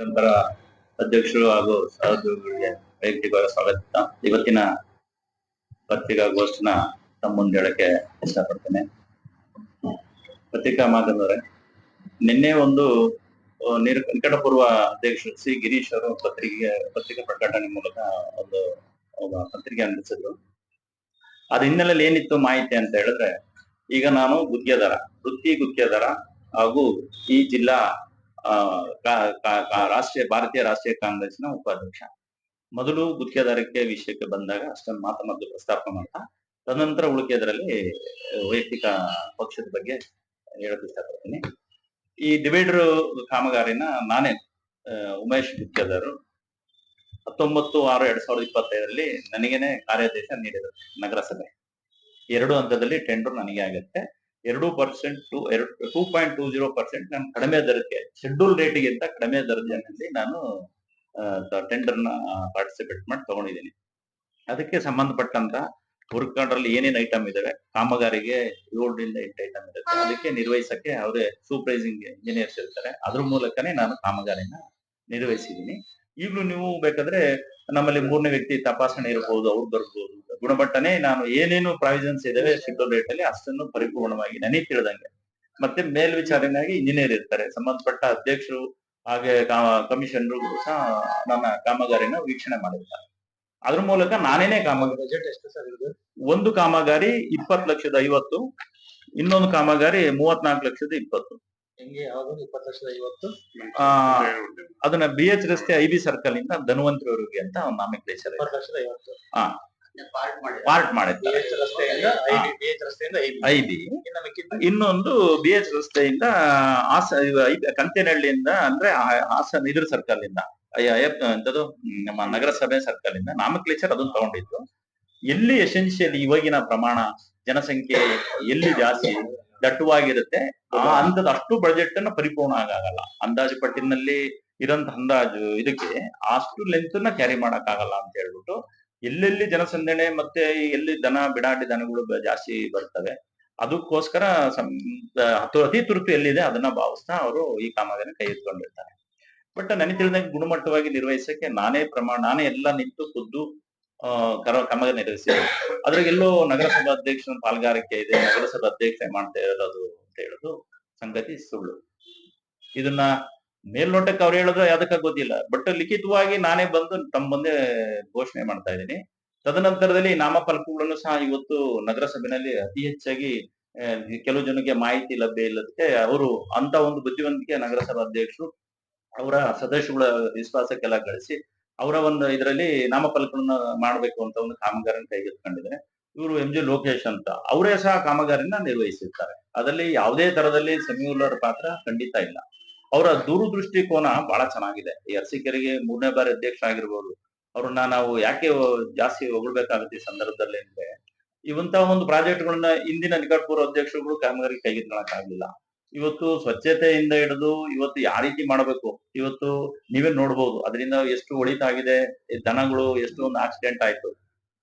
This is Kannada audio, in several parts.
ನಂತರ ಅಧ್ಯಕ್ಷರು ಹಾಗೂ ಸಹೋದ್ಯೋಗಿಗಳಿಗೆ ವೈಯಕ್ತಿಕವಾಗಿ ಸ್ವಾಗತ. ಇವತ್ತಿನ ಪತ್ರಿಕಾಗೋಷ್ಠಿನ ತಮ್ಮ ಮುಂದೆ ಹೇಳಕ್ಕೆ ಇಷ್ಟಪಡ್ತೇನೆ. ಪತ್ರಿಕಾ ಮಾಧ್ಯಮದವರೇ, ನಿನ್ನೆ ಒಂದು ನಿಕಟಪೂರ್ವ ಅಧ್ಯಕ್ಷರು ಸಿ ಗಿರೀಶ್ ಅವರು ಪತ್ರಿಕಾ ಪ್ರಕಟಣೆ ಮೂಲಕ ಒಂದು ಪತ್ರಿಕೆ ಅಂದಿಸಿದ್ರು. ಅದ್ರ ಹಿನ್ನೆಲೆಯಲ್ಲಿ ಏನಿತ್ತು ಮಾಹಿತಿ ಅಂತ ಹೇಳಿದ್ರೆ, ಈಗ ನಾನು ವೃತ್ತಿ ಗುತ್ತಿಗೆದಾರ ಹಾಗೂ ಈ ಜಿಲ್ಲಾ ಭಾರತೀಯ ರಾಷ್ಟ್ರೀಯ ಕಾಂಗ್ರೆಸ್ನ ಉಪಾಧ್ಯಕ್ಷ. ಮೊದಲು ಗುತ್ತಿಗೆದಾರಿಕೆ ವಿಷಯಕ್ಕೆ ಬಂದಾಗ ಅಷ್ಟೊಂದು ಮೊದಲು ಪ್ರಸ್ತಾಪ ಮಾಡ್ತಾ, ತದನಂತರ ಉಳಿಕೆದರಲ್ಲಿ ವೈಯಕ್ತಿಕ ಪಕ್ಷದ ಬಗ್ಗೆ ಹೇಳಕ್ ಇಷ್ಟಪಡ್ತೀನಿ. ಈ ಡಿವೈಡರ್ ಕಾಮಗಾರಿನ ನಾನೇ ಉಮೇಶ್ ಗುತ್ತಿಗೆದಾರರು 19/6/2025 ನನಗೇನೆ ಕಾರ್ಯಾದೇಶ ನೀಡಿದರು ನಗರಸಭೆ. 2 ಹಂತದಲ್ಲಿ ಟೆಂಡರ್ ನನಗೆ ಆಗುತ್ತೆ. 2% ನಾನು ಕಡಿಮೆ ದರಕ್ಕೆ, ಶೆಡ್ಯೂಲ್ ರೇಟ್ಗಿಂತ ಕಡಿಮೆ ದರದಲ್ಲಿ ನಾನು ಟೆಂಡರ್ನ ಪಾರ್ಟಿಸಿಪೇಟ್ ಮಾಡಿ ತಗೊಂಡಿದ್ದೀನಿ. ಅದಕ್ಕೆ ಸಂಬಂಧಪಟ್ಟಂತ ವರ್ಕ್ ಆರ್ಡರ್ ಅಲ್ಲಿ ಏನೇನು ಐಟಮ್ ಇದಾವೆ, ಕಾಮಗಾರಿಗೆ 7 ರಿಂದ 8 ಐಟಮ್ ಇರುತ್ತೆ. ಅದಕ್ಕೆ ನಿರ್ವಹಿಸಕ್ಕೆ ಅವರೇ ಸೂಪರ್ವೈಸಿಂಗ್ ಇಂಜಿನಿಯರ್ಸ್ ಇರ್ತಾರೆ. ಅದ್ರ ಮೂಲಕನೇ ನಾನು ಕಾಮಗಾರಿನ ನಿರ್ವಹಿಸಿದ್ದೀನಿ. ಈಗಲೂ ನೀವು ಬೇಕಾದ್ರೆ ನಮ್ಮಲ್ಲಿ 3ನೇ ವ್ಯಕ್ತಿ ತಪಾಸಣೆ ಇರಬಹುದು, ಅವ್ರು ಬರ್ಬೋದು. ಗುಣಮಟ್ಟನೇ ನಾನು ಏನೇನು ಪ್ರಾವಿಷನ್ಸ್ ಇದಾವೆ ಶೆಡ್ಯೂಲ್ ರೇಟ್ ಅಲ್ಲಿ ಅಷ್ಟನ್ನು ಪರಿಪೂರ್ಣವಾಗಿ ನನಗೆ ತಿಳಿದಂಗೆ, ಮತ್ತೆ ಮೇಲ್ವಿಚಾರಣೆಯಾಗಿ ಇಂಜಿನಿಯರ್ ಇರ್ತಾರೆ, ಸಂಬಂಧಪಟ್ಟ ಅಧ್ಯಕ್ಷರು ಹಾಗೆ ಕಮಿಷನರು ಸಹ ನನ್ನ ಕಾಮಗಾರಿನ ವೀಕ್ಷಣೆ ಮಾಡಿರ್ತಾರೆ. ಅದ್ರ ಮೂಲಕ ನಾನೇನೆ ಕಾಮಗಾರಿ. ಬಜೆಟ್ ಎಷ್ಟು ಸರ್ ಇದು? ಒಂದು ಕಾಮಗಾರಿ 20,50,000, ಇನ್ನೊಂದು ಕಾಮಗಾರಿ 34,20,000. ಹೆಂಗೆ ಯಾವ್ದು 20,50,000? ಅದನ್ನ BH ರಸ್ತೆ IB ಸರ್ಕಲ್ ಇಂದ ಧನ್ವಂತರವರೆಗೆ ಅಂತ ಒಂದು ನಾಮಕಲೇಚರ್ 20,50,000 ಪಾರ್ಟ್ ಮಾಡಿದ್ದಾರೆ. IB ಇನ್ನೊಂದು BH ರಸ್ತೆಯಿಂದ ಕಂತೆನಹಳ್ಳಿಯಿಂದ ಅಂದ್ರೆ ಹಾಸನ ಇದ್ರ ಸರ್ಕಲ್ ಇಂದ ಎಂತದು ನಮ್ಮ ನಗರಸಭೆ ಸರ್ಕಲ್ ಇಂದ ನಾಮಕಲೇಚರ್ ಅದನ್ನ ತಗೊಂಡಿದ್ದು. ಎಲ್ಲಿ ಎಸೆನ್ಷಿಯಲಿ ಇವಾಗಿನ ಪ್ರಮಾಣ ಜನಸಂಖ್ಯೆ ಎಲ್ಲಿ ಜಾಸ್ತಿ ದಟ್ಟವಾಗಿರುತ್ತೆ ಆ ಹಂತದ ಅಷ್ಟು ಬಜೆಟ್ ಅನ್ನ ಪರಿಪೂರ್ಣ ಆಗಲ್ಲ. ಅಂದಾಜು ಪಟ್ಟಿನಲ್ಲಿ ಇರೋಂತ ಅಂದಾಜು ಇದಕ್ಕೆ ಅಷ್ಟು ಲೆಂತ್ ನ ಕ್ಯಾರಿ ಮಾಡಕ್ ಆಗಲ್ಲ ಅಂತ ಹೇಳ್ಬಿಟ್ಟು, ಎಲ್ಲೆಲ್ಲಿ ಜನಸಂದಣಿ ಮತ್ತೆ ಎಲ್ಲಿ ಬಿಡಾಡಿ ದನಗಳು ಜಾಸ್ತಿ ಬರ್ತವೆ ಅದಕ್ಕೋಸ್ಕರ ಅತಿ ತುರ್ತು ಎಲ್ಲಿದೆ ಅದನ್ನ ಭಾವಿಸ್ತಾ ಅವರು ಈ ಕಾಮಗಾರಿನ ಕೈ ಎತ್ಕೊಂಡಿರ್ತಾರೆ. ಬಟ್ ನನಗೆ ತಿಳಿದಂಗೆ ಗುಣಮಟ್ಟವಾಗಿ ನಿರ್ವಹಿಸಕ್ಕೆ ನಾನೇ ಎಲ್ಲ ನಿಂತು ಖುದ್ದು ಕಾಮಗಾರಿ ನಿರ್ವಹಿಸಿದೆ. ಅದ್ರಾಗೆಲ್ಲೋ ನಗರಸಭಾ ಅಧ್ಯಕ್ಷನ ಪಾಲ್ಗಾರಿಕೆ ಇದೆ, ನಗರಸಭಾ ಅಧ್ಯಕ್ಷ ಮಾಡ್ತಾ ಇರೋದು ಅಂತ ಹೇಳೋದು ಸಂಗತಿ ಸುಳ್ಳು. ಇದನ್ನ ಮೇಲ್ನೋಟಕ್ಕೆ ಅವ್ರು ಹೇಳಿದ್ರೆ ಯಾವ್ದಕ್ಕ ಗೊತ್ತಿಲ್ಲ, ಬಟ್ ಲಿಖಿತವಾಗಿ ನಾನೇ ಬಂದು ತಮ್ಮ ಮುಂದೆ ಘೋಷಣೆ ಮಾಡ್ತಾ ಇದ್ದೀನಿ. ತದನಂತರದಲ್ಲಿ ನಾಮಫಲಕಗಳನ್ನು ಸಹ ಇವತ್ತು ನಗರಸಭೆಯಲ್ಲಿ ಅತಿ ಹೆಚ್ಚಾಗಿ ಕೆಲವು ಜನಕ್ಕೆ ಮಾಹಿತಿ ಲಭ್ಯ ಇಲ್ಲದಕ್ಕೆ ಅವರು ಅಂತ ಒಂದು ಬುದ್ಧಿವಂತಿಕೆ ನಗರಸಭಾ ಅಧ್ಯಕ್ಷರು ಅವರ ಸದಸ್ಯಗಳ ವಿಶ್ವಾಸಕ್ಕೆಲ್ಲ ಗಳಿಸಿ ಅವರ ಒಂದು ಇದರಲ್ಲಿ ನಾಮಫಲಕಗಳನ್ನ ಮಾಡಬೇಕು ಅಂತ ಒಂದು ಕಾಮಗಾರಿನ ಕೈಗೆತ್ತಿಕೊಂಡಿದ್ದಾರೆ. ಇವರು MG ಲೋಕೇಶ್ ಅಂತ ಅವರೇ ಸಹ ಕಾಮಗಾರಿನ ನಿರ್ವಹಿಸಿರ್ತಾರೆ. ಅದರಲ್ಲಿ ಯಾವುದೇ ತರದಲ್ಲಿ ಸೆಮ್ಯುಲರ್ ಪಾತ್ರ ಖಂಡಿತ ಇಲ್ಲ. ಅವರ ದೂರದೃಷ್ಟಿ ಕೋನ ಬಹಳ ಚೆನ್ನಾಗಿದೆ. ಈ ಅರಸೀಕೆರೆಗೆ 3ನೇ ಬಾರಿ ಅಧ್ಯಕ್ಷ ಆಗಿರ್ಬೋದು. ಅವ್ರನ್ನ ನಾವು ಯಾಕೆ ಜಾಸ್ತಿ ಹೊಗಳ್ಬೇಕಾಗುತ್ತೆ ಈ ಸಂದರ್ಭದಲ್ಲಿ ಅಂದ್ರೆ, ಇವಂತ ಒಂದು ಪ್ರಾಜೆಕ್ಟ್ಗಳನ್ನ ಹಿಂದಿನ ನಿಕಟಪೂರ್ವ ಅಧ್ಯಕ್ಷರುಗಳು ಕಾಮಗಾರಿ ಕೈಗೆತ್ತಿಕೊಳ್ಳಕ್ ಆಗ್ಲಿಲ್ಲ. ಇವತ್ತು ಸ್ವಚ್ಛತೆಯಿಂದ ಹಿಡಿದು ಇವತ್ತು ಯಾವ ರೀತಿ ಮಾಡಬೇಕು, ಇವತ್ತು ನೀವೇ ನೋಡ್ಬೋದು ಅದರಿಂದ ಎಷ್ಟು ಒಳಿತಾಗಿದೆ. ದನಗಳು ಎಷ್ಟು ಒಂದು ಆಕ್ಸಿಡೆಂಟ್ ಆಯ್ತು,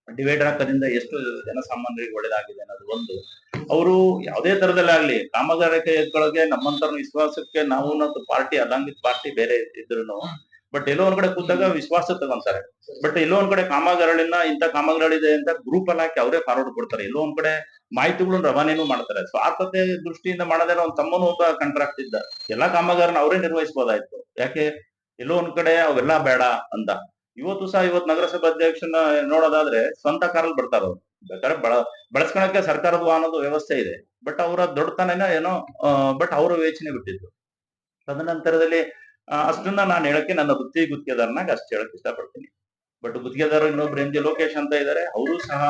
ಡಿವೈಡರ್ ಹಾಕೋದ್ರಿಂದ ಎಷ್ಟು ಜನಸಾಮಾನ್ಯರಿಗೆ ಒಳ್ಳೇದಾಗಿದೆ ಅನ್ನೋದು ಒಂದು. ಅವರು ಯಾವುದೇ ತರದಲ್ಲಾಗ್ಲಿ ಕಾಮಗಾರಿ ಕೈಗೊಳ್ಳಗೆ ನಮ್ಮಂತರ ವಿಶ್ವಾಸಕ್ಕೆ ನಾವು ಪಾರ್ಟಿ ಅಲಾಂಗಿತ್ ಪಾರ್ಟಿ ಬೇರೆ ಇದ್ರು, ಬಟ್ ಎಲ್ಲೋ ಒಂದ್ ಕಡೆ ಕೂತಾಗ ವಿಶ್ವಾಸ ತಗೊಂತಾರೆ. ಬಟ್ ಎಲ್ಲೋ ಒಂದ್ ಕಡೆ ಕಾಮಗಾರಿಗಳನ್ನ ಇಂತ ಕಾಮಗಾರಿಗಳಿದೆ ಅಂತ ಗ್ರೂಪ್ ಅಲ್ಲಿ ಹಾಕಿ ಅವರೇ ಫಾರ್ವರ್ಡ್ ಕೊಡ್ತಾರೆ. ಎಲ್ಲೋ ಒಂದ್ ಕಡೆ ಮಾಹಿತಿಗಳನ್ನ ರವಾನೆನೂ ಮಾಡ್ತಾರೆ. ಸ್ವಾರ್ಥತೆ ದೃಷ್ಟಿಯಿಂದ ಮಾಡದೇ ಒಂದ್ ತಮ್ಮನು ಒಬ್ಬ ಕಾಂಟ್ರಾಕ್ಟ್ ಇದ್ದ ಎಲ್ಲಾ ಕಾಮಗಾರಿನ ಅವರೇ ನಿರ್ವಹಿಸಬಹುದಾಯ್ತು. ಯಾಕೆ ಎಲ್ಲೋ ಒಂದ್ ಕಡೆ ಅವೆಲ್ಲ ಬೇಡ ಅಂತ. ಇವತ್ತು ನಗರಸಭಾ ಅಧ್ಯಕ್ಷನ ನೋಡೋದಾದ್ರೆ ಸ್ವಂತ ಕಾರಲ್ಲಿ ಬರ್ತಾರ ಅವ್ರು. ಬೇಕಾದ್ರೆ ಬಳಸ್ಕೊಳಕ್ಕೆ ಸರ್ಕಾರದ ವಾಹನದ ವ್ಯವಸ್ಥೆ ಇದೆ, ಬಟ್ ಅವರ ದೊಡ್ಡತನ ಏನೋ ಬಟ್ ಅವರ ಯೋಚನೆ ಬಿಟ್ಟಿದ್ದು. ತದನಂತರದಲ್ಲಿ ಅಷ್ಟನ್ನ ನಾನು ಹೇಳಕ್ಕೆ ನನ್ನ ವೃತ್ತಿ ಗುತ್ತಿಗೆದಾರನಾಗ ಅಷ್ಟು ಹೇಳಕ್ ಇಷ್ಟಪಡ್ತೀನಿ. ಬಟ್ ಗುತ್ತಿಗೆದಾರ ಇನ್ನೊಬ್ರು MG ಲೋಕೇಶ್ ಅಂತ ಇದ್ದಾರೆ, ಅವರು ಸಹ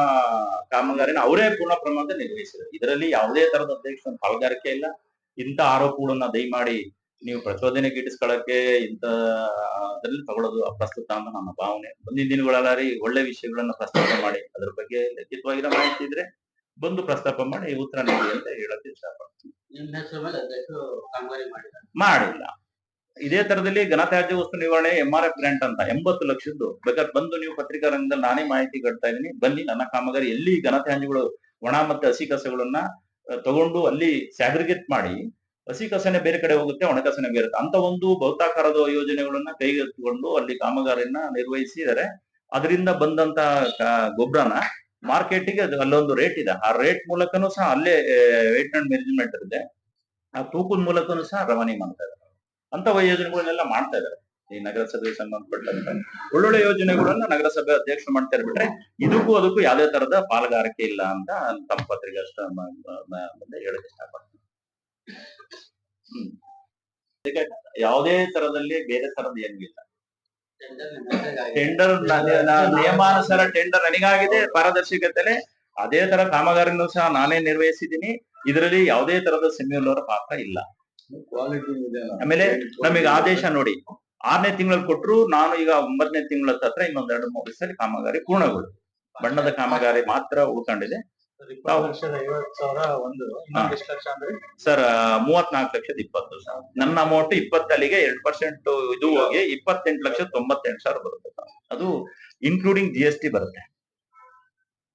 ಕಾಮಗಾರಿನ ಅವರೇ ಪೂರ್ಣ ಪ್ರಮಾಣದಲ್ಲಿ ನಿರ್ವಹಿಸಿದ್ದಾರೆ. ಇದರಲ್ಲಿ ಯಾವುದೇ ತರದ ಅಧ್ಯಕ್ಷ ಪಾಲ್ಗಾರಿಕೆ ಇಲ್ಲ. ಇಂಥ ಆರೋಪಗಳನ್ನ ದಯಮಾಡಿ ನೀವು ಪ್ರಚೋದನೆಗೆ ಇಟ್ಟಿಸ್ಕೊಳ್ಳಕ್ಕೆ ಅದ್ರಲ್ಲಿ ತಗೊಳ್ಳೋದು ಅಪ್ರಸ್ತುತ ಅಂತ ನನ್ನ ಭಾವನೆ. ಮುಂದಿನ ದಿನಗಳಲ್ಲಿ ಒಳ್ಳೆ ವಿಷಯಗಳನ್ನ ಪ್ರಸ್ತಾಪ ಮಾಡಿ ಅದ್ರ ಬಗ್ಗೆ ಲಿಖಿತವಾಗಿರೋ ಮಾಹಿತಿ ಇದ್ರೆ ಬಂದು ಪ್ರಸ್ತಾಪ ಮಾಡಿ ಉತ್ತರ ನೀಡಿ ಅಂತ ಹೇಳಕ್ಕೆ ಇಷ್ಟಪಡ್ತೀನಿ. ಮಾಡಿಲ್ಲ. ಇದೇ ತರದಲ್ಲಿ ಘನತ್ಯಾಜ್ಯ ವಸ್ತು ನಿರ್ವಹಣೆ MRF ಗ್ರಾಂಟ್ ಅಂತ 80 ಲಕ್ಷದ್ದು ಬೇಕಾದ್ರೆ ಬಂದು ನೀವು ಪತ್ರಿಕಾ ರಂಗದಲ್ಲಿ ನಾನೇ ಮಾಹಿತಿ ಕೊಡ್ತಾ ಇದ್ದೀನಿ. ಬನ್ನಿ ನನ್ನ ಕಾಮಗಾರಿ ಎಲ್ಲಿ ಘನತ್ಯಾಜ್ಯಗಳು ಒಣ ಮತ್ತೆ ಹಸಿ ಕಸಗಳನ್ನ ತಗೊಂಡು ಅಲ್ಲಿ ಸ್ಯಾಗ್ರಿಗೇಟ್ ಮಾಡಿ ಹಸಿ ಕಸನೆ ಬೇರೆ ಕಡೆ ಹೋಗುತ್ತೆ, ಒಣ ಕಸನೆ ಬೇರೆ ಅಂತ ಒಂದು ಬಹುತಾಕಾರದ ಯೋಜನೆಗಳನ್ನ ಕೈಗೆತ್ತಿಕೊಂಡು ಅಲ್ಲಿ ಕಾಮಗಾರಿನ ನಿರ್ವಹಿಸಿದರೆ ಅದರಿಂದ ಬಂದಂತ ಗೊಬ್ಬರನ ಮಾರ್ಕೆಟಿಗೆ ಅಲ್ಲೊಂದು ರೇಟ್ ಇದೆ, ಆ ರೇಟ್ ಮೂಲಕನೂ ಸಹ ಅಲ್ಲೇ ವೇಟ್ ಅಂಡ್ ಮೆಜರ್ಮೆಂಟ್ ಇದೆ, ಆ ತೂಕದ ಮೂಲಕನೂ ಸಹ ರವಾನೆ ಮಾಡ್ತಾ ಇದ್ದಾರೆ. ಅಂತ ಯೋಜನೆಗಳನ್ನೆಲ್ಲ ಮಾಡ್ತಾ ಇದ್ದಾರೆ. ಈ ನಗರಸಭೆಗೆ ಸಂಬಂಧಪಟ್ಟಂತೆ ಒಳ್ಳೊಳ್ಳೆ ಯೋಜನೆಗಳನ್ನ ನಗರಸಭೆ ಅಧ್ಯಕ್ಷರು ಮಾಡ್ತಾ ಬಿಟ್ರೆ ಇದಕ್ಕೂ ಅದಕ್ಕೂ ಯಾವುದೇ ತರದ ಪಾಲುಗಾರಿಕೆ ಇಲ್ಲ ಅಂತ ತಮ್ಮ ಪತ್ರಿಕೆ ಅಷ್ಟ ಹೇಳಕ್ ಇಷ್ಟಪಡ್ತೀನಿ. ಯಾವುದೇ ತರದಲ್ಲಿ ಬೇರೆ ತರದ ಏನಿಲ್ಲ. ಟೆಂಡರ್ ನಿಯಮಾನುಸಾರ ಟೆಂಡರ್ ನನಗಾಗಿದೆ ಪಾರದರ್ಶಕತೆ, ಅದೇ ತರ ಕಾಮಗಾರಿನೂ ಸಹ ನಾನೇ ನಿರ್ವಹಿಸಿದ್ದೀನಿ. ಇದರಲ್ಲಿ ಯಾವುದೇ ತರದ ಸೆಮ್ಯುಲರ್ ಪಾತ್ರ ಇಲ್ಲ. ಆಮೇಲೆ ನಮಗೆ ಆದೇಶ ನೋಡಿ 6ನೇ ತಿಂಗಳಲ್ಲಿ ಕೊಟ್ರು, ನಾನು ಈಗ 9ನೇ ತಿಂಗಳ ಹತ್ರ ಇನ್ನೊಂದ್ 2-3 ದಿವಸದಲ್ಲಿ ಕಾಮಗಾರಿ ಪೂರ್ಣಗಳು. ಬಣ್ಣದ ಕಾಮಗಾರಿ ಮಾತ್ರ ಉಳ್ಕೊಂಡಿದೆ. 20,50,000 ಸರ್ 34,20,000 ನನ್ನ ಅಮೌಂಟ್ 20 2% ಇದು ಹೋಗಿ 28,98,000 ಬರುತ್ತೆ ಸರ್. ಅದು ಇನ್ಕ್ಲೂಡಿಂಗ್ GST ಬರುತ್ತೆ.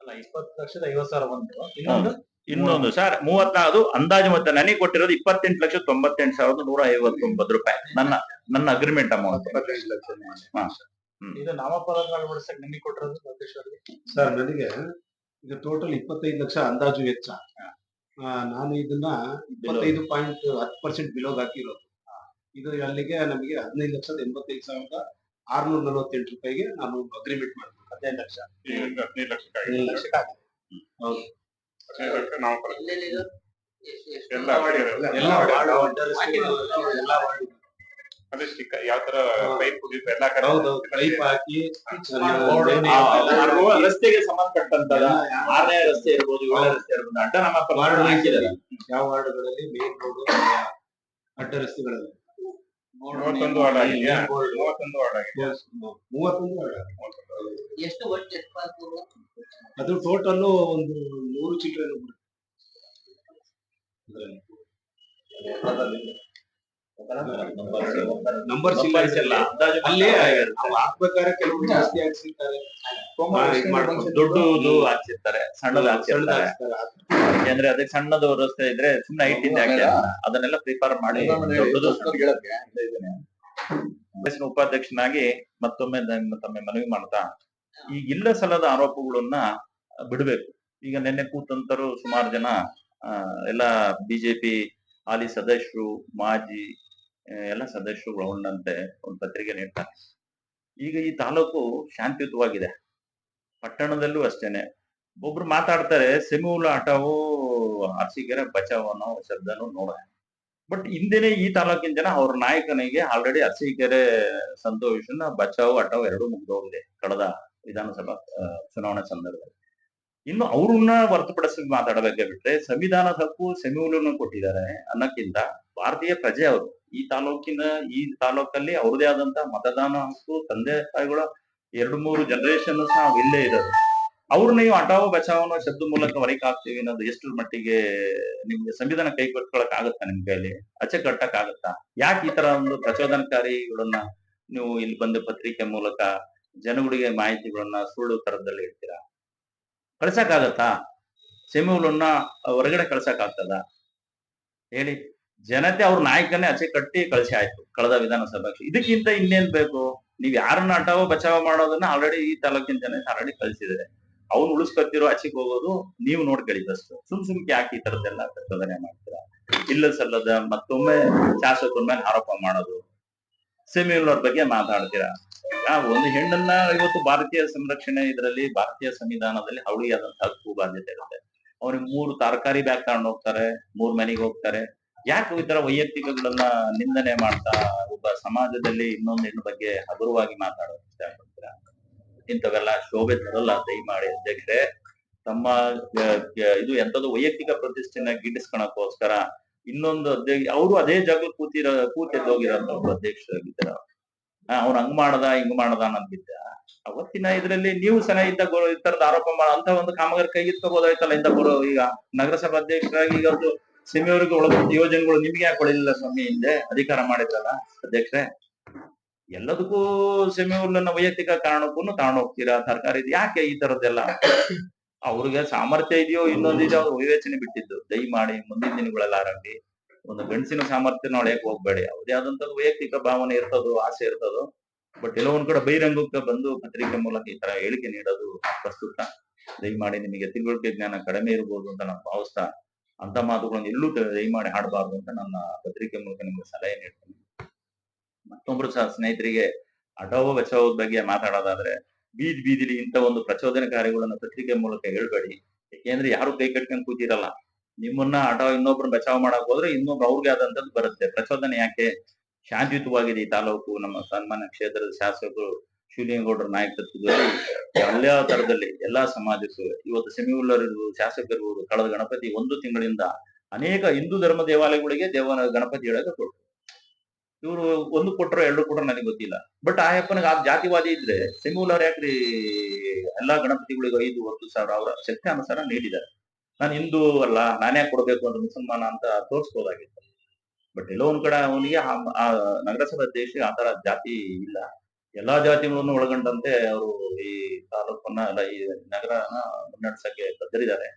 ಅಲ್ಲ 20,50,000 ಇನ್ನೊಂದು ಸರ್ 34 ಅಂದಾಜು ಮೊತ್ತ ನನಗೆ ಕೊಟ್ಟಿರೋದು 28,98,159 ರೂಪಾಯಿ ನನ್ನ ಅಗ್ರಿಮೆಂಟ್ ಅಮೌಂಟ್. ಇದು ನಾಮಫಲಕಗಳು ಬಿಡಿಸಕ್ ನಿಮಗೆ ಕೊಟ್ಟಿರೋದು ಸರ್ ನನಗೆ ಈಗ ಟೋಟಲ್ 25 ಲಕ್ಷ ಅಂದಾಜು ವೆಚ್ಚ. ನಾನು ಇದನ್ನ 25.10% ಬಿಲೋಗ್ ಹಾಕಿರೋದು. ಇದು ಅಲ್ಲಿಗೆ ನಮಗೆ 15,85,648 ರೂಪಾಯಿಗೆ ನಾನು ಅಗ್ರಿಮೆಂಟ್ ಮಾಡ್ತೀನಿ. 15 ಲಕ್ಷ. 15 ಲಕ್ಷ. ಹೌದು. ಎಲ್ಲ ಯಾವ ತರ ಪೈಪ್ ಪೈಪ್ ಹಾಕಿ ರಸ್ತೆಗೆ ಸಂಬಂಧಪಟ್ಟಂತ 6ನೇ ರಸ್ತೆ ಇರ್ಬೋದು, 7ನೇ ರಸ್ತೆ ಇರ್ಬೋದು, ಅಡ್ಡ ನಮ್ಮ ಹಾಕಿದ್ದಾರೆ. ಯಾವ ವಾರ್ಡ್ಗಳಲ್ಲಿ ಮೇನ್ ರೋಡ್ ಅಡ್ಡ ರಸ್ತೆಗಳಲ್ಲಿ 31 ವಾರ್ಡ್ ಆಗಿದೆಯಾ? 31 ವಾರ್ಡ್ ಆಗಿದೆ. 31 ವಾರ್ಡ್. ಎಷ್ಟು ಒಟ್ಟು ಅದು ಟೋಟಲ್ ಒಂದು 100 ಚಿಲ್ಲರೆ ನಂಬರ್ ಎಲ್ಲ ಅಲ್ಲಿ ನಾವು ಹಾಕ್ಬೇಕಾದ್ರೆ ಕೆಲವು ಜಾಸ್ತಿ ಹಾಕ್ಸಿರ್ತಾರೆ, ದೊಡ್ಡದು ಹಾಕ್ಸಿರ್ತಾರೆ, ಸಣ್ಣದು ಹಾಕ್ಸಿರ್ತಾರೆ. ಯಾಕಂದ್ರೆ ಅದಕ್ಕೆ ಸಣ್ಣದು ರಸ್ತೆ ಇದ್ರೆ ಸುಮ್ನೆ ಹೈಟ್ ಇಂದ ಅದನ್ನೆಲ್ಲ ಪ್ರಿಪೇರ್ ಮಾಡಿ ಉಪಾಧ್ಯಕ್ಷನಾಗಿ ಮತ್ತೊಮ್ಮೆ ಮನವಿ ಮಾಡ್ತಾ ಈ ಇಲ್ಲ ಸಲ್ಲದ ಆರೋಪಗಳನ್ನ ಬಿಡ್ಬೇಕು. ಈಗ ನಿನ್ನೆ ಕೂತಂತರು ಸುಮಾರು ಜನ ಎಲ್ಲ ಬಿಜೆಪಿ ಹಾಲಿ ಸದಸ್ಯರು, ಮಾಜಿ ಎಲ್ಲ ಸದಸ್ಯರು ಒಳಗೊಂಡಂತೆ ಒಂದು ಪತ್ರಿಕೆ ನೀಡ್ತಾರೆ. ಈಗ ಈ ತಾಲೂಕು ಶಾಂತಿಯುತವಾಗಿದೆ, ಪಟ್ಟಣದಲ್ಲೂ ಅಷ್ಟೇನೆ. ಒಬ್ರು ಮಾತಾಡ್ತಾರೆ ಸೆಮೂಲ ಆಟವು ಅರಸೀಕೆರೆ ಬಚಾವ್ ಅನ್ನೋ ಶಬ್ದನು ನೋಡ. ಬಟ್ ಹಿಂದೆನೆ ಈ ತಾಲೂಕಿನ ಜನ ಅವ್ರ ನಾಯಕನಿಗೆ ಆಲ್ರೆಡಿ ಅರಸೀಕೆರೆ ಸಂತೋಷನ ಬಚಾವ್ ಆಟವು ಎರಡೂ ಮುಗ್ದೋಗಿದೆ ಕಳೆದ ವಿಧಾನಸಭಾ ಚುನಾವಣೆ ಸಂದರ್ಭದಲ್ಲಿ. ಇನ್ನು ಅವ್ರನ್ನ ಹೊರತುಪಡಿಸಿ ಮಾತಾಡಬೇಕೆ ಬಿಟ್ರೆ ಸಂವಿಧಾನದ ಹಕ್ಕು ಸೆಮ್ಯೂಲನ್ನು ಕೊಟ್ಟಿದ್ದಾರೆ ಅನ್ನಕ್ಕಿಂತ ಭಾರತೀಯ ಪ್ರಜೆ ಅವರು ಈ ತಾಲೂಕಲ್ಲಿ ಅವ್ರದೇ ಆದಂತ ಮತದಾನ ಹಕ್ಕು, ತಂದೆ ತಾಯಿಗಳ 2-3 ಜನರೇಷನ್ ಸಹ ಇಲ್ಲೇ ಇರೋದು. ಅವ್ರು ನೀವು ಹಟಾವೋ ಬಚಾವೋ ಶಬ್ದ ಮೂಲಕ ಹೊರಗೆ ಹಾಕ್ತೀವಿ ಅನ್ನೋದು ಎಷ್ಟು ಮಟ್ಟಿಗೆ ನಿಮ್ಗೆ ಸಂವಿಧಾನ ಕೈ ಕೊಟ್ಕೊಳಕ್ ಆಗತ್ತಾ? ನಿಮ್ ಕೈಲಿ ಅಚ್ಚುಕಟ್ಟಕ್ ಆಗತ್ತಾ? ಯಾಕೆ ಈ ತರ ಒಂದು ಪ್ರಚೋದನಕಾರಿಗಳನ್ನ ನೀವು ಇಲ್ಲಿ ಬಂದು ಪತ್ರಿಕೆ ಮೂಲಕ ಜನಗಳಿಗೆ ಮಾಹಿತಿಗಳನ್ನ ಸುಳ್ಳು ತರದಲ್ಲಿ ಇಡ್ತೀರಾ? ಕಳ್ಸಕ್ ಆಗತ್ತಾ? ಸೆಮ್ಯೂಲನ್ನ ಹೊರಗಡೆ ಕಳ್ಸಕ್ ಆಗ್ತದ ಹೇಳಿ? ಜನತೆ ಅವ್ರ ನಾಯಕನೇ ಅಚ್ಚೆ ಕಟ್ಟಿ ಕಳ್ಸಿ ಆಯ್ತು ಕಳೆದ ವಿಧಾನಸಭಾ. ಇದಕ್ಕಿಂತ ಇನ್ನೇನ್ ಬೇಕು? ನೀವ್ ಯಾರನ್ನ ಹಟಾವೋ ಬಚಾವ ಮಾಡೋದನ್ನ ಆಲ್ರೆಡಿ ಈ ತಾಲೂಕಿನ ಜನ ಆಲ್ರೆಡಿ ಕಳ್ಸಿದ್ರೆ ಅವ್ನು ಉಳಿಸ್ಕೊತಿರೋ ಆಚೆಗೆ ಹೋಗೋದು ನೀವು ನೋಡ್ಕೊಳ್ಳಿ. ಬಸ್ ಸುಮ್ಕೆ ಯಾಕೆ ಈ ತರದ್ದೆಲ್ಲ ಪ್ರಚೋದನೆ ಮಾಡ್ತೀರಾ? ಇಲ್ಲ ಸಲ್ಲದ ಮತ್ತೊಮ್ಮೆ ಶಾಸಕರ ಮೇಲೆ ಆರೋಪ ಮಾಡೋದು, ಸೆಮ್ಯೂಲರ್ ಬಗ್ಗೆ ಮಾತಾಡ್ತೀರಾ. ಒಂದು ಹೆಣ್ಣನ್ನ ಇವತ್ತು ಭಾರತೀಯ ಸಂರಕ್ಷಣೆ ಇದರಲ್ಲಿ ಭಾರತೀಯ ಸಂವಿಧಾನದಲ್ಲಿ ಅವಳಿಯಾದಂತ ಹಕ್ಕು ಬಾಧ್ಯತೆ ಇರುತ್ತೆ. ಅವ್ರಿಗೆ 3 ತರಕಾರಿ ಬ್ಯಾಗ್ ತಗೊಂಡು ಹೋಗ್ತಾರೆ, 3 ಮನೆಗೆ ಹೋಗ್ತಾರೆ. ಯಾಕೆ ಈ ತರ ವೈಯಕ್ತಿಕಗಳನ್ನ ನಿಂದನೆ ಮಾಡ್ತಾ ಒಬ್ಬ ಸಮಾಜದಲ್ಲಿ ಇನ್ನೊಂದು ಹೆಣ್ಣು ಬಗ್ಗೆ ಹಗುರವಾಗಿ ಮಾತಾಡೋದು ಇಷ್ಟಪಡ್ತೀರಾ? ಇಂಥವೆಲ್ಲ ಶೋಭೆ ತರಲ್ಲ. ದಯಮಾಡಿ ಅಧ್ಯಕ್ಷರೇ, ತಮ್ಮ ಇದು ಎಂತದ್ದು ವೈಯಕ್ತಿಕ ಪ್ರತಿಷ್ಠೆನ ಗಿಟ್ಟಿಸ್ಕೊಳಕ್ಕೋಸ್ಕರ ಇನ್ನೊಂದು ಅವರು ಅದೇ ಜಾಗ ಕೂತಿದ್ದೋಗಿರೋ ಅಧ್ಯಕ್ಷರಾಗಿದ್ದಾರ. ಅವ್ನು ಹಂಗ್ ಮಾಡದ ಹಿಂಗ್ ಮಾಡದ ಅನ್ನೋದಿದ್ದ ಅವತ್ತಿನ ಇದ್ರಲ್ಲಿ ನೀವು ಸಹ ಈ ತರದ ಆರೋಪ ಅಂತ ಒಂದು ಕಾಮಗಾರಿ ಕೈಗೆತ್ಕೋಬಹುದಾಯ್ತಲ್ಲ. ಇಂದ ಬರೋ ಈಗ ನಗರಸಭಾ ಅಧ್ಯಕ್ಷರಾಗಿ ಈಗ ಒಂದು ಸೆಮಿಯವರಿಗೆ ಒಳಗೊಂಡ ಯೋಜನೆಗಳು ನಿಮ್ಗೆ ಯಾಕೆ ಕೊಡಲಿಲ್ಲ ಸ್ವಾಮಿ? ಹಿಂದೆ ಅಧಿಕಾರ ಮಾಡಿದ್ರಲ್ಲ ಅಧ್ಯಕ್ಷರೇ. ಎಲ್ಲದಕ್ಕೂ ಸೆಮಿಯವನ್ನ ವೈಯಕ್ತಿಕ ಕಾರಣಕ್ಕೂ ತಗೊಂಡು ಹೋಗ್ತೀರಾ. ತರಕಾರಿ ಯಾಕೆ ಈ ತರದ್ದೆಲ್ಲ? ಅವ್ರಿಗೆ ಸಾಮರ್ಥ್ಯ ಇದೆಯೋ ಇನ್ನೊಂದಿದೆಯೋ ಅವ್ರು ವಿವೇಚನೆ ಬಿಟ್ಟಿದ್ದು. ದಯಮಾಡಿ ಮುಂದಿನ ದಿನಗಳೆಲ್ಲ ಆರಂಭಿ ಒಂದು ಗಂಡಸಿನ ಸಾಮರ್ಥ್ಯನ ಹೊಳೆಯಕ್ ಹೋಗ್ಬೇಡಿ. ಅವ್ರದೇ ಆದಂತ ವೈಯಕ್ತಿಕ ಭಾವನೆ ಇರ್ತದೋ, ಆಸೆ ಇರ್ತದೋ. ಬಟ್ ಎಲ್ಲೋ ಒಂದ್ ಕಡೆ ಬಹಿರಂಗಕ್ಕೆ ಬಂದು ಪತ್ರಿಕೆ ಮೂಲಕ ಈ ತರ ಹೇಳಿಕೆ ನೀಡೋದು ಪ್ರಸ್ತುತ. ದಯಮಾಡಿ ನಿಮಗೆ ತಿಳುವಳಿಕೆ ಜ್ಞಾನ ಕಡಿಮೆ ಇರ್ಬೋದು ಅಂತ ನಾನು ಭಾವಿಸ್ತಾ, ಅಂತ ಮಾತುಗಳನ್ನು ಎಲ್ಲೂ ದಯಮಾಡಿ ಹಾಡಬಾರ್ದು ಅಂತ ನನ್ನ ಪತ್ರಿಕೆ ಮೂಲಕ ನಿಮ್ಗೆ ಸಲಹೆ ನೀಡ್ತೀನಿ. ಮತ್ತೊಬ್ರು ಸಹ ಸ್ನೇಹಿತರಿಗೆ ಅಡವು ಬಚಾವದ ಬಗ್ಗೆ ಮಾತಾಡೋದಾದ್ರೆ, ಬೀದಿಲಿ ಇಂಥ ಒಂದು ಪ್ರಚೋದನಕಾರಿಗಳನ್ನ ಪತ್ರಿಕೆ ಮೂಲಕ ಹೇಳ್ಬೇಡಿ. ಯಾಕೆಂದ್ರೆ ಯಾರು ಕೈ ಕಟ್ಕೊಂಡು ಕೂತಿರಲ್ಲ. ನಿಮ್ಮನ್ನ ಇನ್ನೊಬ್ರನ್ನ ಬಚಾವ್ ಮಾಡಕ್ ಹೋದ್ರೆ ಇನ್ನೊಬ್ರು ಅವ್ರಿಗೆ ಆದಂತದ್ದು ಬರುತ್ತೆ. ಪ್ರಚೋದನೆ ಯಾಕೆ? ಶಾಂತಿಯುತವಾಗಿದೆ ಈ ತಾಲೂಕು. ನಮ್ಮ ಸನ್ಮಾನ್ಯ ಕ್ಷೇತ್ರದ ಶಾಸಕರು ಶಿವಲಿಂಗೇಗೌಡರ ನಾಯಕತ್ವದಲ್ಲಿ ಎಲ್ಲಾ ತರದಲ್ಲಿ ಎಲ್ಲಾ ಸಮಾಜಕ್ಕೂ ಇವತ್ತು ಸೆಮಿಯುಲ್ಲರಿರ್ಬೋದು, ಶಾಸಕರಿರ್ಬೋದು, ಕಳೆದ ಗಣಪತಿ 1 ತಿಂಗಳಿಂದ ಅನೇಕ ಹಿಂದೂ ಧರ್ಮ ದೇವಾಲಯಗಳಿಗೆ ಗಣಪತಿ ಹೇಳಕ್ಕೆ ಕೊಟ್ಟರು. ಇವರು 1 ಕೊಟ್ಟರು 2 ಕೊಟ್ಟರು ನನಗೆ ಗೊತ್ತಿಲ್ಲ. ಬಟ್ ಆಯಪ್ಪನಿಗೆ ಆ ಜಾತಿವಾದಿ ಇದ್ರೆ ಸೆಮಿಯುಲ್ಲರ್ ಯಾಕ್ರಿ ಎಲ್ಲಾ ಗಣಪತಿಗಳಿಗೂ 5, 10,000 ಅವರ ಶಕ್ತಿ ಅನುಸಾರ ನೀಡಿದ್ದಾರೆ. ನಾನು ಹಿಂದೂ ಅಲ್ಲ, ನಾನೇ ಕೊಡ್ಬೇಕು ಅಂತ ಮುಸಲ್ಮಾನ ಅಂತ ತೋರಿಸ್ಬೋದಾಗಿತ್ತು. ಬಟ್ ಎಲ್ಲೋ ಒಂದ್ ಕಡೆ ಅವನಿಗೆ ಆ ನಗರಸಭಾ ಅಧ್ಯಕ್ಷ ಆತರ ಜಾತಿ ಇಲ್ಲ. ಎಲ್ಲಾ ಜಾತಿಗಳನ್ನು ಒಳಗೊಂಡಂತೆ ಅವರು ಈ ತಾಲೂಕನ್ನ ಅಲ್ಲ ಈ ನಗರನ ಮುನ್ನಡೆಸಕ್ಕೆ ಬದ್ಧರಿದ್ದಾರೆ.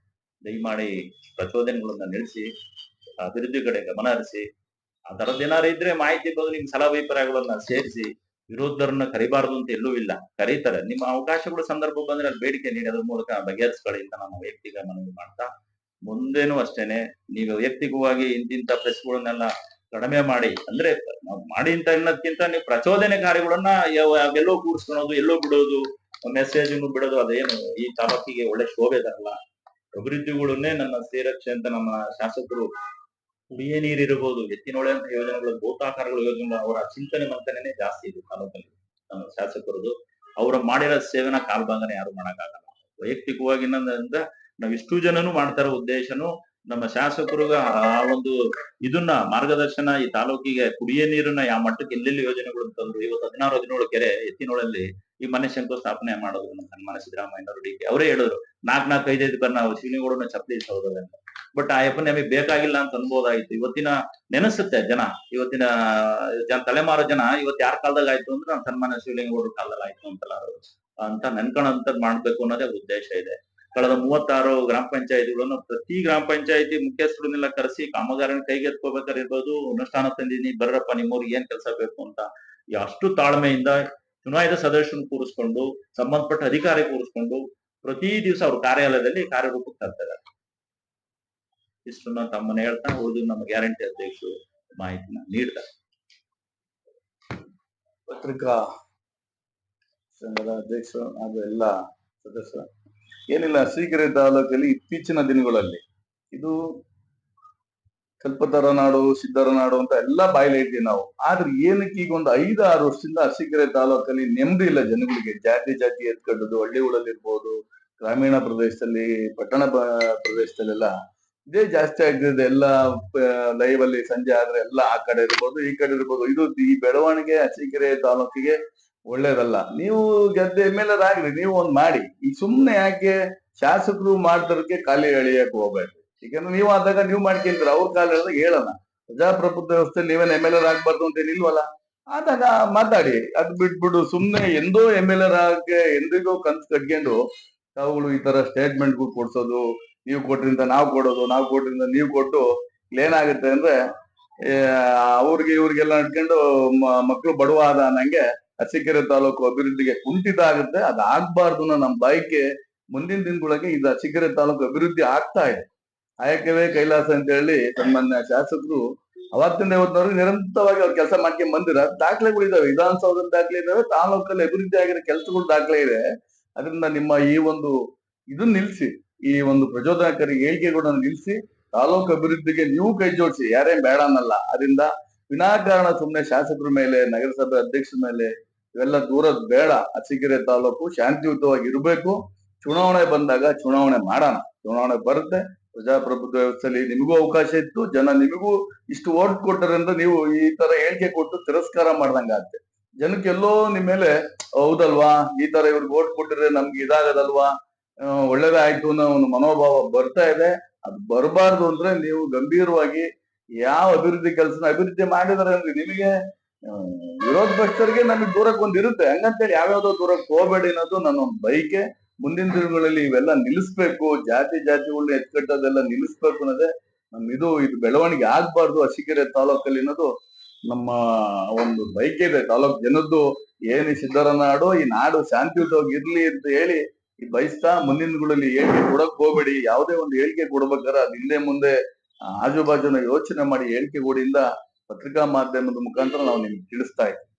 ದಯಮಾಡಿ ಪ್ರಚೋದನೆಗಳನ್ನ ನಿಲ್ಲಿಸಿ ಅಭಿವೃದ್ಧಿ ಕಡೆ ಗಮನ ಹರಿಸಿ. ಆ ತರದ್ ಏನಾರು ಇದ್ರೆ ಮಾಹಿತಿ ಬಂದು ನಿಮ್ ಸಲಹಾಭಿಪ್ರಾಯಗಳನ್ನ ಸೇರಿಸಿ. ವಿರೋಧರನ್ನ ಕರಿಬಾರದು ಅಂತ ಎಲ್ಲೂ ಇಲ್ಲ, ಕರೀತಾರೆ. ನಿಮ್ಮ ಅವಕಾಶಗಳು ಸಂದರ್ಭ ಬಂದ್ರೆ ಅಲ್ಲಿ ಬೇಡಿಕೆ ನೀಡಿ ಅದ್ರ ಮೂಲಕ ಬಗೆಹರಿಸ್ಕೊಳ್ಳಿ ಅಂತ ನಾನು ವೈಯಕ್ತಿಕ ಮನವಿ ಮಾಡ್ತಾ, ಮುಂದೇನು ಅಷ್ಟೇನೆ ನೀವು ವೈಯಕ್ತಿಕವಾಗಿ ಇಂತಿಂತ ಪ್ರೆಸ್ಗಳನ್ನೆಲ್ಲ ಕಡಿಮೆ ಮಾಡಿ, ಅಂದ್ರೆ ನಾವು ಮಾಡಿ ಅಂತ ಅನ್ನೋದ್ಕಿಂತ ನೀವು ಪ್ರಚೋದನೆ ಕಾರ್ಯಗಳನ್ನ ಎಲ್ಲೋ ಕೂರಿಸ್ಕೊಳೋದು, ಎಲ್ಲೋ ಬಿಡೋದು, ಮೆಸೇಜ್ ಬಿಡೋದು ಅದೇನು ಈ ತಾಲೂಕಿಗೆ ಒಳ್ಳೆ ಶೋಭೆ ತರಲ್ಲ. ಅಭಿವೃದ್ಧಿಗಳನ್ನೇ ನನ್ನ ಶ್ರೀರಕ್ಷೆ ಅಂತ ನಮ್ಮ ಶಾಸಕರು ಕುಡಿಯೇ ನೀರಿರಬಹುದು, ಎತ್ತಿನೊಳೆ ಅಂತ ಯೋಜನೆಗಳು, ಗೋತಾಕಾರಗಳ ಯೋಜನೆಗಳು, ಅವರ ಚಿಂತನೆ ಮಂಥನೇ ಜಾಸ್ತಿ ಇದೆ ತಾಲೂಕಲ್ಲಿ ನಮ್ಮ ಶಾಸಕರದು. ಅವ್ರ ಮಾಡಿರೋ ಸೇವೆನ ಕಾಲ್ಭಾಗನೆ ಯಾರು ಮಾಡಕ್ಕಾಗಲ್ಲ. ವೈಯಕ್ತಿಕವಾಗಿ ನಾವ್ ಇಷ್ಟು ಜನನು ಮಾಡ್ತಾರೋ ಉದ್ದೇಶನು ನಮ್ಮ ಶಾಸಕರಿಗೆ ಆ ಒಂದು ಇದನ್ನ ಮಾರ್ಗದರ್ಶನ ಈ ತಾಲೂಕಿಗೆ ಕುಡಿಯೇ ನೀರನ್ನ ಯಾವ ಮಟ್ಟಕ್ಕೆ ಎಲ್ಲೆಲ್ಲಿ ಯೋಜನೆಗಳು ತಂದ್ರು. ಇವತ್ತು 16-17 ಕೆರೆ ಎತ್ತಿನೊಳಲ್ಲಿ ಈ ಮನೆ ಶಂಕುಸ್ಥಾಪನೆ ಮಾಡೋದು ನಮ್ಮ ಸನ್ಮಾನ್ಯ ಸಿದ್ದರಾಮಯ್ಯನವರು, DK ಅವರೇ ಹೇಳಿದ್ರು 4-5 ಬರ್ ನಾವು ಶಿವಲಿಂಗೇಗೌಡರನ್ನ ಚಪ್ಪಲಿ ಸೌದವೆ ಅಂತ. ಬಟ್ ಆ ಯಪ್ಪ ನಮಗೆ ಬೇಕಾಗಿಲ್ಲ ಅಂತ ಅನ್ಬೋದಾಗಿತ್ತು. ಇವತ್ತಿನ ನೆನೆಸುತ್ತೆ ಜನ, ಇವತ್ತಿನ ತಲೆಮಾರು ಜನ ಇವತ್ತು ಯಾರ ಕಾಲದಾಗ ಆಯ್ತು ಅಂದ್ರೆ ನಮ್ಮ ಸನ್ಮಾನ್ಯ ಶಿವಲಿಂಗೇಗೌಡರ ಕಾಲದಲ್ಲಿ ಆಯ್ತು ಅಂತ ನೆನ್ಕೊಳ್ಳೋಂಥದ್ದು ಮಾಡ್ಬೇಕು ಅನ್ನೋದೇ ಉದ್ದೇಶ ಇದೆ. ಕಳೆದ 36 ಗ್ರಾಮ ಪಂಚಾಯತಿಗಳನ್ನು ಪ್ರತಿ ಗ್ರಾಮ ಪಂಚಾಯತಿ ಮುಖ್ಯಸ್ಥರನ್ನೆಲ್ಲ ಕರೆಸಿ ಕಾಮಗಾರಿನ ಕೈಗೆತ್ಕೋಬೇಕಾದ್ರೆ ಇರ್ಬೋದು, ಅನುಷ್ಠಾನ ತಂದಿದ್ದೀನಿ ಬರ್ರಪ್ಪ ನಿಮ್ಮೂರಿಗೆ ಏನ್ ಕೆಲಸ ಬೇಕು ಅಂತ ಅಷ್ಟು ತಾಳ್ಮೆಯಿಂದ ಚುನಾಯಿತ ಸದಸ್ಯರನ್ನು ಕೂರಿಸ್ಕೊಂಡು, ಸಂಬಂಧಪಟ್ಟ ಅಧಿಕಾರಿ ಕೂರಿಸ್ಕೊಂಡು ಪ್ರತಿ ದಿವಸ ಅವ್ರ ಕಾರ್ಯಾಲಯದಲ್ಲಿ ಕಾರ್ಯರೂಪಕ್ಕೆ ತರ್ತಾರೆ. ಇಷ್ಟನ್ನ ತಮ್ಮನ್ನ ಹೇಳ್ತಾ ಉಳಿದು ನಮ್ಮ ಗ್ಯಾರಂಟಿ ಅಧ್ಯಕ್ಷರು ಮಾಹಿತಿನ ನೀಡ್ತಾರೆ. ಪತ್ರಿಕಾ ಸಂಘದ ಅಧ್ಯಕ್ಷರು ಹಾಗೂ ಎಲ್ಲ ಸದಸ್ಯರು, ಏನಿಲ್ಲ, ಅರಸೀಕೆರೆ ತಾಲೂಕಲ್ಲಿ ಇತ್ತೀಚಿನ ದಿನಗಳಲ್ಲಿ ಇದು ಕಲ್ಪತರ ನಾಡು, ಸಿದ್ಧರ ನಾಡು ಅಂತ ಎಲ್ಲ ಬಾಯ್ಲೆ ಇದ್ದೀವಿ ನಾವು. ಆದ್ರೆ ಏನಕ್ಕೆ ಈಗ ಒಂದು 5-6 ವರ್ಷದಿಂದ ಅರಸೀಕೆರೆ ತಾಲೂಕಲ್ಲಿ ನೆಮ್ಮದಿ ಇಲ್ಲ ಜನಗಳಿಗೆ. ಜಾತಿ ಎತ್ಕಟ್ಟದು ಹಳ್ಳಿಗಳಲ್ಲಿ ಇರ್ಬೋದು, ಗ್ರಾಮೀಣ ಪ್ರದೇಶದಲ್ಲಿ, ಪಟ್ಟಣ ಪ್ರದೇಶದಲ್ಲೆಲ್ಲ ಇದೇ ಜಾಸ್ತಿ ಆಗ್ತಿದೆ. ಎಲ್ಲ ಲೈವ್ ಅಲ್ಲಿ ಸಂಜೆ ಆದ್ರೆ ಎಲ್ಲ ಆ ಕಡೆ ಇರ್ಬೋದು, ಈ ಕಡೆ ಇರ್ಬೋದು. ಇದು ಈ ಬೆಳವಣಿಗೆ ಅರಸೀಕೆರೆ ತಾಲೂಕಿಗೆ ಒಳ್ಳೇದಲ್ಲ. ನೀವು ಗೆದ್ದೆ MLA ಆಗ್ರಿ, ನೀವು ಒಂದ್ ಮಾಡಿ. ಈ ಸುಮ್ನೆ ಯಾಕೆ ಶಾಸಕರು ಮಾಡ್ತಾರಕ್ಕೆ ಖಾಲಿ ಎಳಿಯಕ್ ಹೋಗ್ಬೇಡ್ರಿ. ಯಾಕಂದ್ರೆ ನೀವು ಆದಾಗ ನೀವು ಮಾಡ್ಕೊಂತೀರ, ಅವ್ರ ಕಾಲ ಹೇಳಿದಾಗ ಹೇಳೋಣ. ಪ್ರಜಾಪ್ರಭುತ್ವ ವ್ಯವಸ್ಥೆಯಲ್ಲಿ ನೀವೇನ್ MLA ಆಗ್ಬಾರ್ದು ಅಂತ ಏನಿಲ್ವಲ್ಲ. ಆದಾಗ ಮಾತಾಡಿ, ಅದ್ ಬಿಟ್ಬಿಡು ಸುಮ್ನೆ ಎಂದೋ MLA ಆಗಕ್ಕೆ ಎಂದಿಗೋ ಕನ್ಸು ಕಟ್ಕೊಂಡು ತಾವುಗಳು ಈ ತರ ಸ್ಟೇಟ್ಮೆಂಟ್ಗಳು ಕೊಡ್ಸೋದು, ನೀವು ಕೊಟ್ರಿಂದ ನಾವು ಕೊಡೋದು, ನಾವು ಕೊಟ್ರಿಂದ ನೀವು ಕೊಟ್ಟು ಏನಾಗುತ್ತೆ ಅಂದ್ರೆ ಇವ್ರಿಗೆಲ್ಲ ನಡ್ಕೊಂಡು ಮಕ್ಕಳು ಬಡವ ಆದ ಅನ್ನಂಗೆ ಅರಸೀಕೆರೆ ತಾಲೂಕು ಅಭಿವೃದ್ಧಿಗೆ ಕುಂಠಿತ ಆಗುತ್ತೆ. ಅದಾಗಬಾರ್ದು ಅನ್ನೋ ನಮ್ಮ ಬಯಕೆ. ಮುಂದಿನ ದಿನದೊಳಗೆ ಇದು ಅರಸೀಕೆರೆ ತಾಲೂಕು ಅಭಿವೃದ್ಧಿ ಆಗ್ತಾ ಇದೆ. ಆಯಕವೇ ಕೈಲಾಸ ಅಂತ ಹೇಳಿ ಸನ್ಮಾನ್ಯ ಶಾಸಕರು ಅವತ್ತಿಂದ ಇವತ್ತಿನವರೆಗೆ ನಿರಂತರವಾಗಿ ಅವ್ರು ಕೆಲಸ ಮಾಡ್ಕೊಂಡ್ ಬಂದಿರ ದಾಖಲೆಗಳು ಇದಾವೆ. ವಿಧಾನಸೌಧದ ದಾಖಲೆ ಇದಾವೆ, ತಾಲೂಕಲ್ಲಿ ಅಭಿವೃದ್ಧಿ ಆಗಿರೋ ಕೆಲಸಗಳು ದಾಖಲೆ ಇದೆ. ಅದರಿಂದ ನಿಮ್ಮ ಈ ಒಂದು ಇದನ್ನ ನಿಲ್ಸಿ, ಈ ಒಂದು ಪ್ರಚೋದನಕಾರಿ ಹೇಳಿಕೆಗಳನ್ನ ನಿಲ್ಸಿ, ತಾಲೂಕು ಅಭಿವೃದ್ಧಿಗೆ ನೀವು ಕೈ ಜೋಡಿಸಿ. ಯಾರೇನ್ ಬೇಡ ಅನ್ನಲ್ಲ. ಅದರಿಂದ ವಿನಾಕಾರಣ ಸುಮ್ನೆ ಶಾಸಕರ ಮೇಲೆ, ನಗರಸಭೆ ಅಧ್ಯಕ್ಷರ ಮೇಲೆ ಇವೆಲ್ಲ ದೂರದ ಬೇಡ. ಅರಸೀಕೆರೆ ತಾಲೂಕು ಶಾಂತಿಯುತವಾಗಿ ಇರಬೇಕು. ಚುನಾವಣೆ ಬಂದಾಗ ಚುನಾವಣೆ ಮಾಡೋಣ. ಚುನಾವಣೆ ಬರುತ್ತೆ. ಪ್ರಜಾಪ್ರಭುತ್ವ ವ್ಯವಸ್ಥೆಯಲ್ಲಿ ನಿಮಗೂ ಅವಕಾಶ ಇತ್ತು, ಜನ ನಿಮಗೂ ಇಷ್ಟು ಓಟ್ ಕೊಟ್ಟರಿಂದ ನೀವು ಈ ತರ ಹೇಳಿಕೆ ಕೊಟ್ಟು ತಿರಸ್ಕಾರ ಮಾಡ್ದಂಗಾಗುತ್ತೆ. ಜನಕ್ಕೆ ಎಲ್ಲೋ ನಿಮ್ ಮೇಲೆ ಹೌದಲ್ವಾ, ಈ ತರ ಇವ್ರಿಗೆ ಓಟ್ ಕೊಟ್ಟಿದ್ರೆ ನಮ್ಗೆ ಇದಾಗದಲ್ವಾ, ಒಳ್ಳೇದೇ ಆಯ್ತು ಅನ್ನೋ ಒಂದು ಮನೋಭಾವ ಬರ್ತಾ ಇದೆ. ಅದು ಬರಬಾರ್ದು ಅಂದ್ರೆ ನೀವು ಗಂಭೀರವಾಗಿ ಯಾವ ಅಭಿವೃದ್ಧಿ ಕೆಲಸನ ಅಭಿವೃದ್ಧಿ ಮಾಡಿದಾರೆ ಅಂದ್ರೆ ನಿಮಗೆ ವಿರೋಧ ಪಕ್ಷರಿಗೆ ನಮಗೆ ದೂರಕ್ಕೆ ಒಂದಿರುತ್ತೆ. ಹಂಗಂತೇಳಿ ಯಾವ್ಯಾವ್ದೋ ದೂರಕ್ಕೆ ಹೋಗ್ಬೇಡಿ ಅನ್ನೋದು ನನ್ನ ಒಂದು ಬಯಕೆ. ಮುಂದಿನ ದಿನಗಳಲ್ಲಿ ಇವೆಲ್ಲ ನಿಲ್ಲಿಸ್ಬೇಕು. ಜಾತಿಗಳನ್ನ ಎತ್ಕಟ್ಟೋದೆಲ್ಲ ನಿಲ್ಲಿಸ್ಬೇಕು ಅನ್ನೋದೇ ಇದು ಬೆಳವಣಿಗೆ ಆಗ್ಬಾರ್ದು ಅರಸೀಕೆರೆ ತಾಲೂಕಲ್ಲಿ ಅನ್ನೋದು ನಮ್ಮ ಒಂದು ಬಯಕೆ ಇದೆ. ತಾಲೂಕ್ ಜನದ್ದು ಏನು ಸಿದ್ದರನಾಡು, ಈ ನಾಡು ಶಾಂತಿಯುತವಾಗಿ ಇರ್ಲಿ ಅಂತ ಹೇಳಿ ಈ ಬಯಸ್ತಾ ಮುಂದಿನ ದಿನಗಳಲ್ಲಿ ಹೇಳಿಕೆ ಕೊಡಕ್ ಹೋಗ್ಬೇಡಿ. ಯಾವುದೇ ಒಂದು ಹೇಳಿಕೆ ಕೊಡ್ಬೇಕಾದ್ರೆ ಅದ್ ಹಿಂದೆ ಮುಂದೆ ಆಜು ಬಾಜುನ ಯೋಚನೆ ಮಾಡಿ ಹೇಳಿಕೆ ಕೊಡಿಂದ ಪತ್ರಿಕಾ ಮಾಧ್ಯಮದ ಮುಖಾಂತರ ನಾವು ನಿಮ್ಗೆ ತಿಳಿಸ್ತಾ ಇದ್ದೀವಿ.